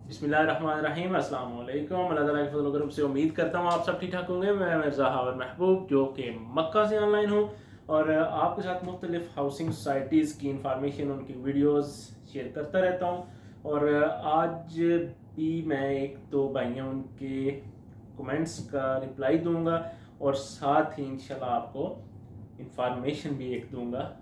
बिस्मिल्लाहिर्रहमानिर्रहीम अस्सलाम वालेकुम। अल्लाह ताला के फजल करम से उम्मीद करता हूँ आप सब ठीक ठाक होंगे। मैं मिर्ज़ा हावर महबूब जो कि मक्का से ऑनलाइन हूँ और आपके साथ मुख्तलिफ हाउसिंग सोसाइटीज़ की इंफॉर्मेशन, उनकी वीडियोस शेयर करता रहता हूँ। और आज भी मैं एक दो भाइयों उनके कमेंट्स का रिप्लाई दूंगा और साथ ही इंशाल्लाह आपको इंफॉर्मेशन भी एक दूंगा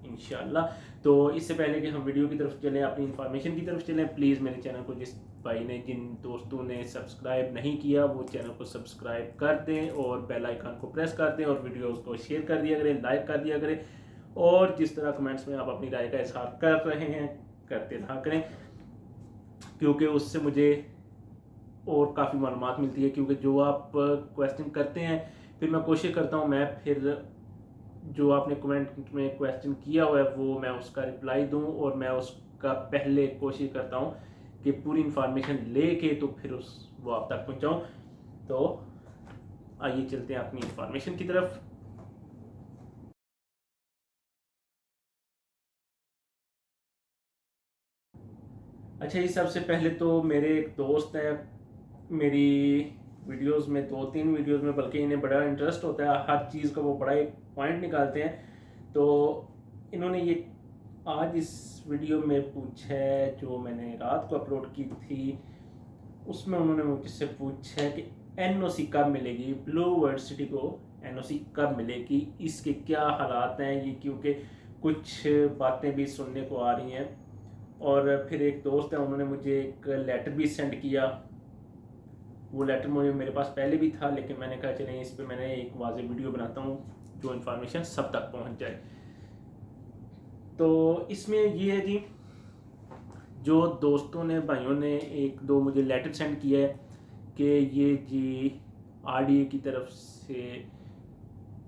इंशाल्लाह। तो इससे पहले कि हम वीडियो की तरफ चलें, अपनी इंफॉर्मेशन की तरफ चलें, प्लीज़ मेरे चैनल को जिस भाई ने, जिन दोस्तों ने सब्सक्राइब नहीं किया वो चैनल को सब्सक्राइब कर दें और बेल आइकन को प्रेस कर दें और वीडियोस को शेयर कर दिया करें, लाइक कर दिया करें। और जिस तरह कमेंट्स में आप अपनी राय का इजहार कर रहे हैं करते रहा करें, क्योंकि उससे मुझे और काफ़ी मालूमात मिलती है। क्योंकि जो आप क्वेश्चन करते हैं फिर मैं कोशिश करता हूँ मैं फिर जो आपने कमेंट में क्वेश्चन किया हुआ है वो मैं उसका रिप्लाई दूं और मैं उसका पहले कोशिश करता हूं कि पूरी इंफॉर्मेशन लेके तो फिर वो आप तक पहुंचाऊं। तो आइए चलते हैं अपनी इंफॉर्मेशन की तरफ। अच्छा, ये सबसे पहले तो मेरे एक दोस्त हैं, मेरी वीडियोस में, दो तीन वीडियोस में, बल्कि इन्हें बड़ा इंटरेस्ट होता है हर चीज़ का, वो बड़ा एक पॉइंट निकालते हैं। तो इन्होंने ये आज इस वीडियो में पूछा है जो मैंने रात को अपलोड की थी, उसमें उन्होंने मुझसे पूछा है कि एनओसी कब मिलेगी, ब्लू वर्ल्ड सिटी को एनओसी कब मिलेगी, इसके क्या हालात हैं ये, क्योंकि कुछ बातें भी सुनने को आ रही हैं। और फिर एक दोस्त है, उन्होंने मुझे एक लेटर भी सेंड किया। वो लेटर मुझे मेरे पास पहले भी था, लेकिन मैंने कहा चलें इस पर मैंने एक वाज़ेह वीडियो बनाता हूँ जो इन्फॉर्मेशन सब तक पहुँच जाए। तो इसमें ये है जी, जो दोस्तों ने, भाइयों ने एक दो मुझे लेटर सेंड किया है कि ये जी आरडीए की तरफ से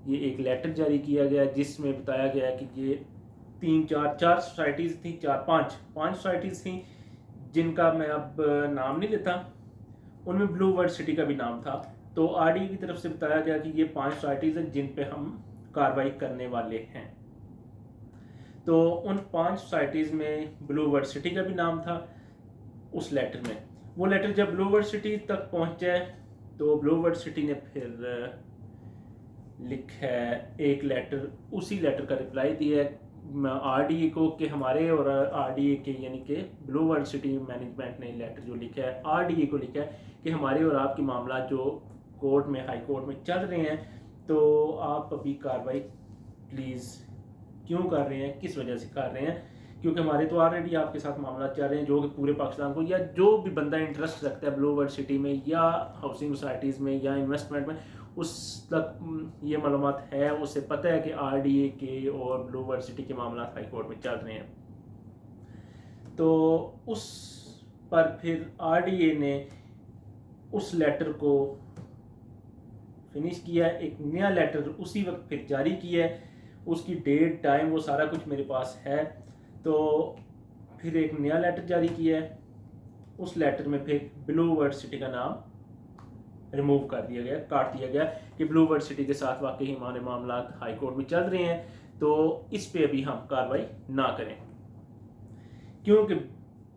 ये एक लेटर जारी किया गया जिसमें बताया गया कि ये चार सोसाइटीज़ थी, पांच सोसाइटीज़ थी जिनका मैं अब नाम नहीं लेता, उनमें ब्लू वर्ल्ड सिटी का भी नाम था। तो आरडीए की तरफ से बताया गया कि ये 5 सोसाइटीज़ हैं जिन पे हम कार्रवाई करने वाले हैं। तो उन 5 सोसाइटीज़ में ब्लू वर्ल्ड सिटी का भी नाम था उस लेटर में। वो लेटर जब ब्लू वर्ल्ड सिटी तक पहुंचा है तो ब्लू वर्ल्ड सिटी ने फिर लिखा है एक लेटर, उसी लेटर का रिप्लाई दिया है आरडीए को कि हमारे और आरडीए के, यानी कि ब्लू वर्ल्ड सिटी मैनेजमेंट ने लेटर जो लिखा है आरडीए को लिखा है कि हमारे और आपके मामला जो कोर्ट में, हाई कोर्ट में चल रहे हैं, तो आप अभी कार्रवाई प्लीज़ क्यों कर रहे हैं, किस वजह से कर रहे हैं, क्योंकि हमारे तो ऑलरेडी आपके साथ मामला चल रहे हैं जो कि पूरे पाकिस्तान को, या जो भी बंदा इंटरेस्ट रखता है ब्लू वर्ल्ड सिटी में या हाउसिंग सोसाइटीज़ में या इन्वेस्टमेंट में, उस तक ये मालूमात है, उसे पता है कि आरडीए के और ब्लू वर्ल्ड सिटी के मामला हाई कोर्ट में चल रहे हैं। तो उस पर फिर आरडीए ने उस लेटर को फिनिश किया, एक नया लेटर उसी वक्त फिर जारी किया है, उसकी डेट, टाइम, वो सारा कुछ मेरे पास है। तो फिर एक नया लेटर जारी किया है, उस लेटर में फिर ब्लू वर्ल्ड सिटी का नाम रिमूव कर दिया गया, काट दिया गया कि ब्लू वर्ल्ड सिटी के साथ वाकई हमारे मामला हाई कोर्ट में चल रहे हैं, तो इस पे अभी हम कार्रवाई ना करें। क्योंकि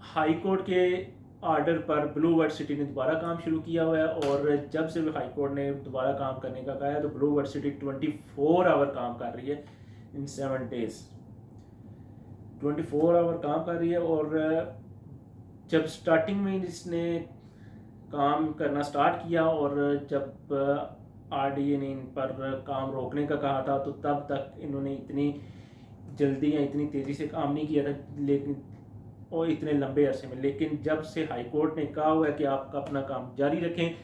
हाई कोर्ट के ऑर्डर पर ब्लू वर्ल्ड सिटी ने दोबारा काम शुरू किया हुआ है और जब से भी हाई कोर्ट ने दोबारा काम करने का कहा है तो ब्लू वर्ल्ड सिटी 24 आवर काम कर रही है, इन 7 डेज 24 आवर काम कर रही है। और जब स्टार्टिंग में इसने काम करना स्टार्ट किया और जब आरडीए ने इन पर काम रोकने का कहा था तो तब तक इन्होंने इतनी जल्दी या इतनी तेज़ी से काम नहीं किया था, लेकिन और इतने लंबे अरसे में। लेकिन जब से हाई कोर्ट ने कहा हुआ है कि आप अपना काम जारी रखें,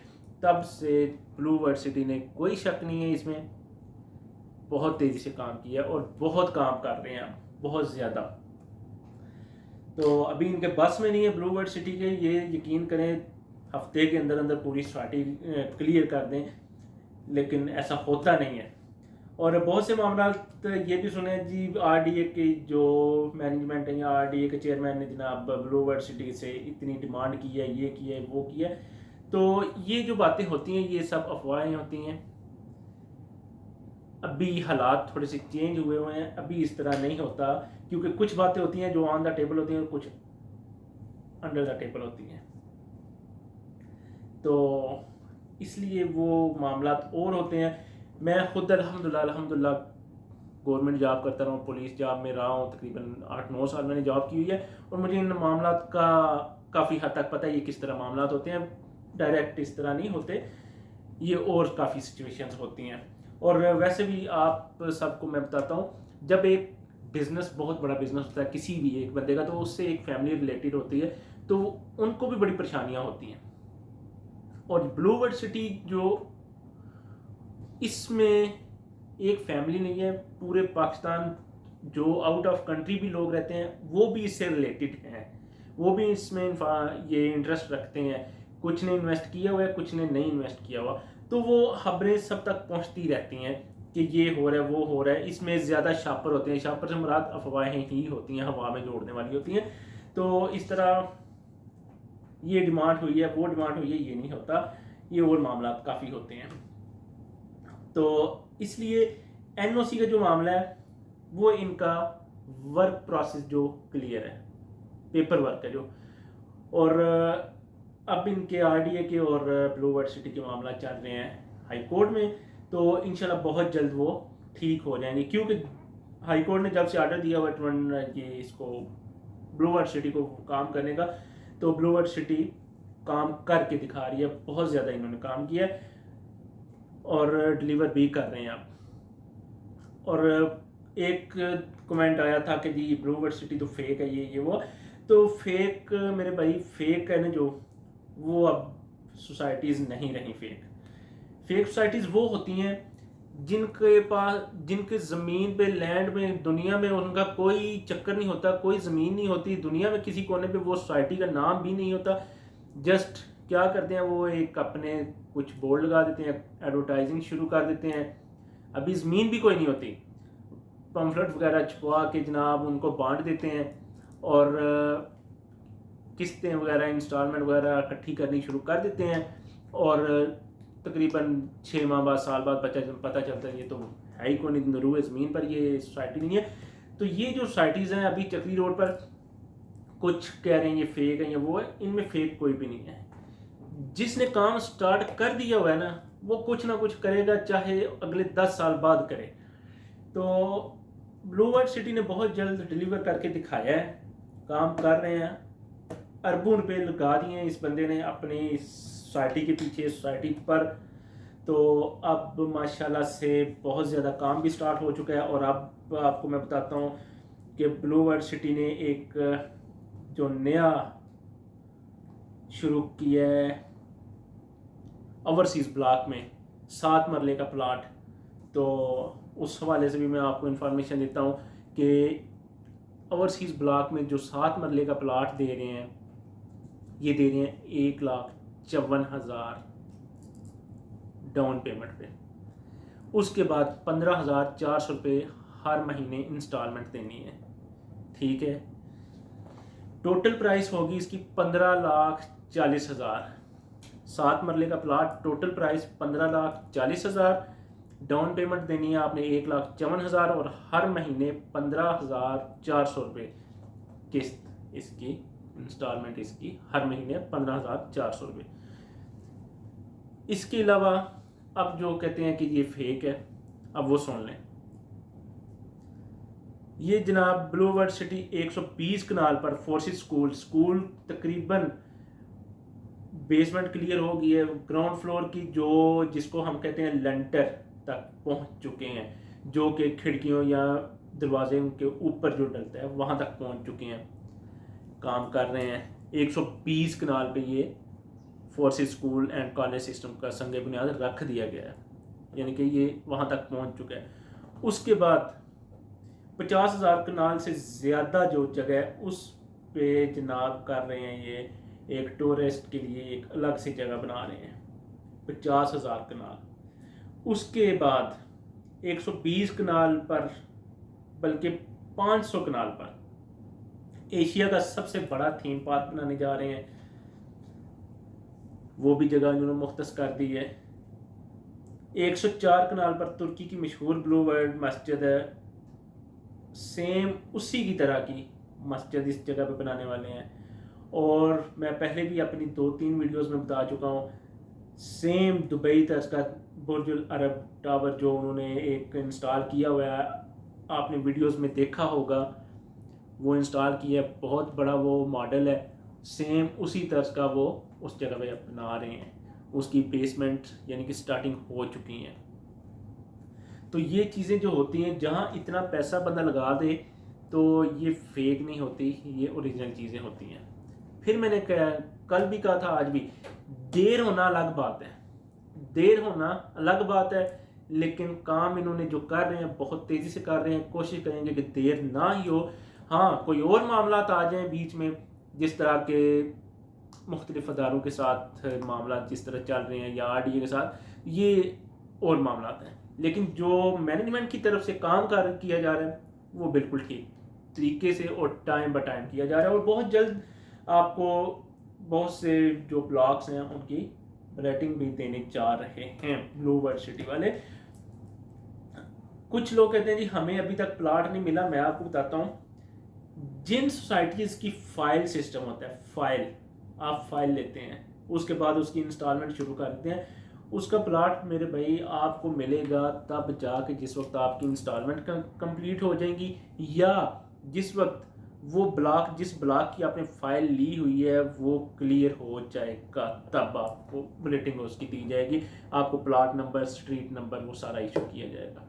तब से ब्लू वर्ल्ड सिटी ने, कोई शक नहीं है इसमें, बहुत तेज़ी से काम किया और बहुत काम कर रहे हैं, बहुत ज़्यादा। तो अभी इनके बस में नहीं है ब्लू वर्ल्ड सिटी के, ये यकीन करें हफ्ते के अंदर अंदर पूरी स्ट्रैटी क्लियर कर दें, लेकिन ऐसा होता नहीं है। और बहुत से मामला ये भी सुने जी, आरडीए की जो मैनेजमेंट है या आरडीए के चेयरमैन ने जनाब ब्लू वर्ल्ड सिटी से इतनी डिमांड की है, ये की है, वो किया है। तो ये जो बातें होती हैं ये सब अफवाहें होती हैं। अभी हालात थोड़े से चेंज हुए हुए हैं, अभी इस तरह नहीं होता, क्योंकि कुछ बातें होती हैं जो ऑन द टेबल होती हैं और कुछ अंडर द टेबल होती हैं। तो इसलिए वो मामला और होते हैं। मैं ख़ुद अल्हम्दुलिल्लाह गवर्नमेंट जॉब करता रहा हूँ, पुलिस जॉब में रहा हूँ, तकरीबन 8-9 साल मैंने जॉब की हुई है, और मुझे इन मामला का काफ़ी हद तक पता है ये किस तरह मामला होते हैं। डायरेक्ट इस तरह नहीं होते ये, और काफ़ी सिचुएशंस होती हैं। और वैसे भी आप सबको मैं बताता हूँ, जब एक बिज़नेस बहुत बड़ा बिज़नेस होता है किसी भी एक बंदे का, तो उससे एक फैमिली रिलेटेड होती है, तो उनको भी बड़ी परेशानियाँ होती हैं। और ब्लू वर्ल्ड सिटी जो, इसमें एक फैमिली नहीं है, पूरे पाकिस्तान जो आउट ऑफ कंट्री भी लोग रहते हैं वो भी इससे रिलेटेड हैं, वो भी इसमें ये इंटरेस्ट रखते हैं। कुछ ने इन्वेस्ट किया हुआ है, कुछ ने नहीं इन्वेस्ट किया हुआ, तो वो खबरें सब तक पहुंचती रहती हैं कि ये हो रहा है, वो हो रहा है। इसमें ज़्यादा शापर होते हैं, शापर से मुराद अफवाहें ही होती हैं, हवा में जोड़ने वाली होती हैं। तो इस तरह ये डिमांड हुई है, वो डिमांड हुई है, ये नहीं होता, ये और मामला काफ़ी होते हैं। तो इसलिए एनओसी का जो मामला है वो इनका वर्क प्रोसेस जो क्लियर है, पेपर वर्क है जो, और अब इनके आरडीए के और ब्लू वर्ल्ड सिटी के मामला चल रहे हैं हाई कोर्ट में, तो इंशाल्लाह बहुत जल्द वो ठीक हो जाएंगे। क्योंकि हाई कोर्ट ने जब से ऑर्डर दिया हुआ ये इसको ब्लू वर्ल्ड सिटी को काम करने का, तो ब्लू वर्ल्ड सिटी काम करके दिखा रही है, बहुत ज़्यादा इन्होंने काम किया है और डिलीवर भी कर रहे हैं आप। और एक कमेंट आया था कि जी ब्लू वर्ल्ड सिटी तो फेक है, ये वो, तो फेक मेरे भाई, फेक है ना जो, वो अब सोसाइटीज़ नहीं रही फेक। फेक सोसाइटीज़ वो होती हैं जिनके पास, जिनके ज़मीन पे, लैंड में, दुनिया में उनका कोई चक्कर नहीं होता, कोई ज़मीन नहीं होती दुनिया में, किसी कोने पे वो सोसाइटी का नाम भी नहीं होता। जस्ट क्या करते हैं, वो एक अपने कुछ बोर्ड लगा देते हैं, एडवर्टाइजिंग शुरू कर देते हैं, अभी ज़मीन भी कोई नहीं होती, पम्फलेट वगैरह छपवा के जनाब उनको बांट देते हैं, और किस्तें वगैरह, इंस्टॉलमेंट वगैरह इकट्ठी करनी शुरू कर देते हैं, और तकरीबन 6 माह बाद, साल बाद पता चलता है ये तो है ही कोई नहीं, रू ज़मीन पर ये सोसाइटी नहीं है। तो ये जो सोसाइटीज़ हैं अभी चक्री रोड पर, कुछ कह रहे हैं ये फेक है, ये वो है, इनमें फेक कोई भी नहीं है। जिसने काम स्टार्ट कर दिया हुआ है ना, वो कुछ ना कुछ करेगा, चाहे अगले 10 साल बाद करे। तो ब्लू वर्ल्ड सिटी ने बहुत जल्द डिलीवर करके दिखाया है, काम कर रहे हैं, अरबों रुपए लगा दिए हैं इस बंदे ने अपनी सोसाइटी के पीछे, सोसाइटी पर। तो अब माशाल्लाह से बहुत ज़्यादा काम भी स्टार्ट हो चुका है। और अब आपको मैं बताता हूँ कि ब्लू वर्ल्ड सिटी ने एक जो नया शुरू किया है ओवरसीज़ ब्लॉक में 7 मरले का प्लाट, तो उस हवाले से भी मैं आपको इन्फॉर्मेशन देता हूँ कि ओवरसीज़ ब्लॉक में जो 7 मरले का प्लाट दे रहे हैं, ये दे रहे हैं 1,54,000 डाउन पेमेंट पे, उसके बाद 15,400 रुपये हर महीने इंस्टॉलमेंट देनी है। ठीक है, टोटल प्राइस होगी इसकी 15,40,000। 7 मरले का plot, total price 15,40,000, down payment देनी है आपने 1,54,000, और हर महीने 15,400 रुपये किस्त इसकी, इंस्टॉलमेंट इसकी हर महीने 15,400 रुपये। इसके अलावा अब जो कहते हैं कि ये फेक है, अब वो सुन लें। ये जनाब ब्लू वर्ल्ड सिटी 120 कनाल पर फोर्सिस स्कूल तकरीबन बेसमेंट क्लियर हो गई है, ग्राउंड फ्लोर की जो जिसको हम कहते हैं लेंटर तक पहुंच चुके हैं, जो कि खिड़कियों या दरवाजे के ऊपर जो डलता है वहां तक पहुंच चुके हैं, काम कर रहे हैं। 120 कनाल पे ये forces school and college system का संग बुनियाद रख दिया गया है, यानी कि ये वहाँ तक पहुँच चुका है। उसके बाद 50,000 कनाल से ज़्यादा जो जगह है उस पे जनाब कर रहे हैं ये एक टूरिस्ट के लिए एक अलग से जगह बना रहे हैं, 50,000 कनाल। उसके बाद 120 कनाल पर, बल्कि 500 कनाल पर एशिया का सबसे बड़ा थीम पार्क बनाने जा रहे हैं, वो भी जगह इन्होंने मुख्तस कर दी है। 104 कनाल पर तुर्की की मशहूर ब्लू वर्ल्ड मस्जिद है, सेम उसी की तरह की मस्जिद इस जगह पे बनाने वाले हैं। और मैं पहले भी अपनी 2-3 वीडियोस में बता चुका हूँ सेम दुबई तर्ज का बुर्ज अल अरब टावर जो उन्होंने एक इंस्टॉल किया हुआ है, आपने वीडियोस में देखा होगा, वो इंस्टॉल किया है, बहुत बड़ा वो मॉडल है, सेम उसी तर्ज का वो उस जगह पे बना रहे हैं। उसकी बेसमेंट यानी कि स्टार्टिंग हो चुकी है। तो ये चीज़ें जो होती हैं, जहाँ इतना पैसा बंदा लगा दे तो ये फेक नहीं होती, ये ओरिजिनल चीज़ें होती हैं। फिर मैंने कल भी कहा था, आज भी, देर होना अलग बात है, देर होना अलग बात है, लेकिन काम इन्होंने जो कर रहे हैं बहुत तेज़ी से कर रहे हैं। कोशिश करेंगे कि देर ना ही हो। हाँ, कोई और मामला आ जाए बीच में, जिस तरह के मुख्तलिफ अदारों के साथ मामला जिस तरह चल रहे हैं या RDA के साथ, ये और मामला हैं, लेकिन जो मैनेजमेंट की तरफ से काम किया जा रहा है वो बिल्कुल ठीक तरीके से और टाइम ब टाइम किया जा रहा है। और बहुत जल्द आपको बहुत से जो ब्लॉग्स हैं उनकी रेटिंग भी देने जा रहे हैं ब्लू वर्ल्ड सिटी वाले। कुछ लोग कहते हैं जी हमें अभी तक प्लाट नहीं मिला। मैं आपको बताता हूँ, जिन सोसाइटीज़ की फाइल सिस्टम होता है, फाइल आप फाइल लेते हैं, उसके बाद उसकी इंस्टॉलमेंट शुरू कर देते हैं, उसका प्लाट मेरे भाई आपको मिलेगा तब जाके जिस वक्त आपकी इंस्टॉलमेंट कंप्लीट हो जाएगी, या जिस वक्त वो ब्लॉक, जिस ब्लॉक की आपने फाइल ली हुई है वो क्लियर हो जाएगा, तब आपको रेटिंग उसकी दी जाएगी। आपको प्लाट नंबर, स्ट्रीट नंबर, वो सारा इशू किया जाएगा।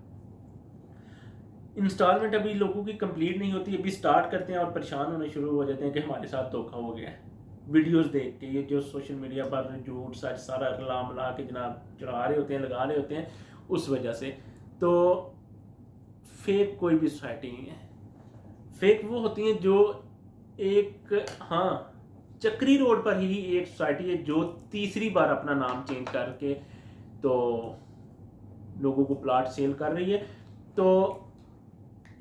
इंस्टॉलमेंट अभी लोगों की कंप्लीट नहीं होती, अभी स्टार्ट करते हैं और परेशान होने शुरू हो जाते हैं कि हमारे साथ धोखा हो गया है। वीडियोस देख के, ये जो सोशल मीडिया पर झूठ सच सारा रला मिला के जनाब चढ़ा रहे होते हैं, लगा रहे होते हैं, उस वजह से। तो फेक कोई भी सोसाइटी नहीं है। फेक वो होती हैं जो एक, हाँ, चक्री रोड पर ही एक सोसाइटी है जो तीसरी बार अपना नाम चेंज करके तो लोगों को प्लाट सेल कर रही है। तो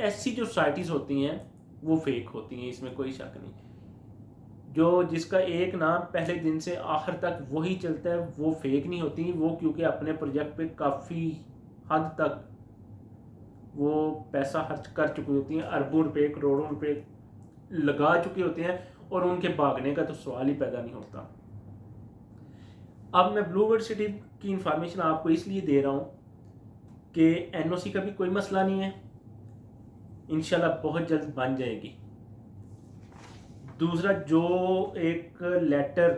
ऐसी जो सोसाइटीज़ होती हैं वो फेक होती हैं, इसमें कोई शक नहीं। जो जिसका एक नाम पहले दिन से आखिर तक वही चलता है वो फेक नहीं होती। वो क्योंकि अपने प्रोजेक्ट पे काफ़ी हद तक वो पैसा खर्च कर चुकी होती हैं, अरबों रुपए, करोड़ों रुपए लगा चुके होते हैं, और उनके भागने का तो सवाल ही पैदा नहीं होता। अब मैं ब्लू वर्ल्ड सिटी की इंफॉर्मेशन आपको इसलिए दे रहा हूँ कि NOC का भी कोई मसला नहीं है, इंशाल्लाह बहुत जल्द बन जाएगी। दूसरा, जो एक लेटर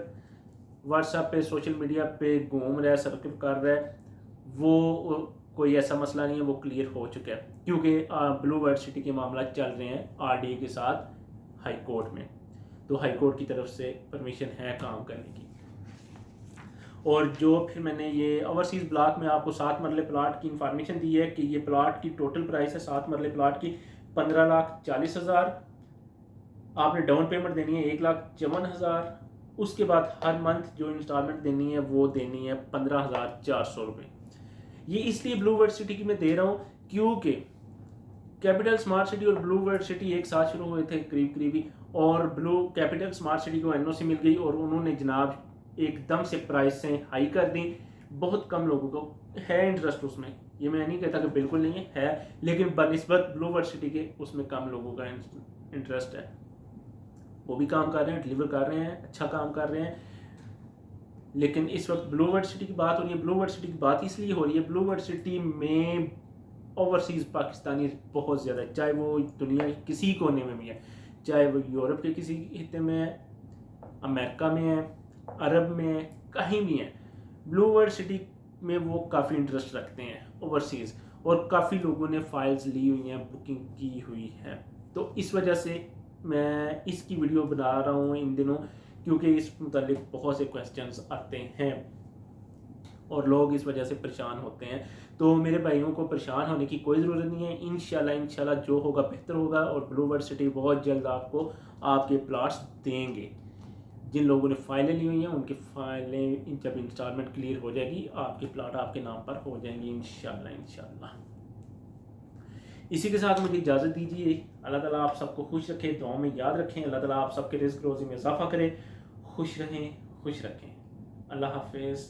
व्हाट्सएप पे, सोशल मीडिया पे घूम रहा है, सर्कल कर रहा है, वो कोई ऐसा मसला नहीं है, वो क्लियर हो चुका है, क्योंकि ब्लू वर्ल्ड सिटी के मामला चल रहे हैं RDA के साथ हाई कोर्ट में। तो हाई कोर्ट की तरफ से परमिशन है काम करने की। और जो फिर मैंने ये ओवरसीज़ ब्लॉक में आपको 7 मरले प्लाट की इंफॉर्मेशन दी है कि ये प्लाट की टोटल प्राइस है 7 मरले प्लाट की 15,40,000। आपने डाउन पेमेंट देनी है 1,54,000। उसके बाद हर मंथ जो इंस्टॉलमेंट देनी है वो देनी है 15,400 रुपये। ये इसलिए ब्लू वर्ल्ड सिटी की मैं दे रहा हूँ क्योंकि कैपिटल स्मार्ट सिटी और ब्लू वर्ल्ड सिटी एक साथ शुरू हुए थे करीब करीब ही, और ब्लू कैपिटल स्मार्ट सिटी को NOC मिल गई और उन्होंने जनाब एकदम से प्राइस से हाई कर दी। बहुत कम लोगों को है इंटरेस्ट उसमें, ये मैं नहीं कहता कि बिल्कुल नहीं है, लेकिन बनिस्बत ब्लू वर्ल्ड सिटी के उसमें कम लोगों का इंटरेस्ट है। वो भी काम कर रहे हैं, डिलीवर कर रहे हैं, अच्छा काम कर रहे हैं। लेकिन इस वक्त ब्लू वर्ल्ड सिटी की बात हो रही है। ब्लू वर्ल्ड सिटी की बात इसलिए हो रही है, ब्लू वर्ल्ड सिटी में ओवरसीज़ पाकिस्तानी बहुत ज़्यादा है, चाहे वो दुनिया के किसी कोने में भी है, चाहे वो यूरोप के किसी हिस्से में है, अमेरिका में है, अरब में है, कहीं भी है। ब्लू वर्ल्ड सिटी में वो काफ़ी इंटरेस्ट रखते हैं ओवरसीज़, और काफ़ी लोगों ने फाइल्स ली हुई हैं, बुकिंग की हुई है। तो इस वजह से मैं इसकी वीडियो बना रहा हूँ इन दिनों, क्योंकि इस मुतालिक बहुत से क्वेश्चंस आते हैं और लोग इस वजह से परेशान होते हैं। तो मेरे भाइयों को परेशान होने की कोई ज़रूरत नहीं है। इंशाल्लाह जो होगा बेहतर होगा, और ब्लू वर्ल्ड सिटी बहुत जल्द आपको आपके प्लाट्स देंगे। जिन लोगों ने फाइलें ली हुई हैं उनकी फाइलें जब इंस्टॉलमेंट क्लियर हो जाएगी, आपके प्लाट आपके नाम पर हो जाएंगे इंशाल्लाह। इसी के साथ मुझे इजाज़त दीजिए। अल्लाह ताला आप सबको खुश रखे, दुआओं में याद रखें। अल्लाह ताला आप सबके रिज़्क़ रोज़ी में इजाफा करे। खुश रहें, खुश रखें। अल्लाह हाफ़िज़।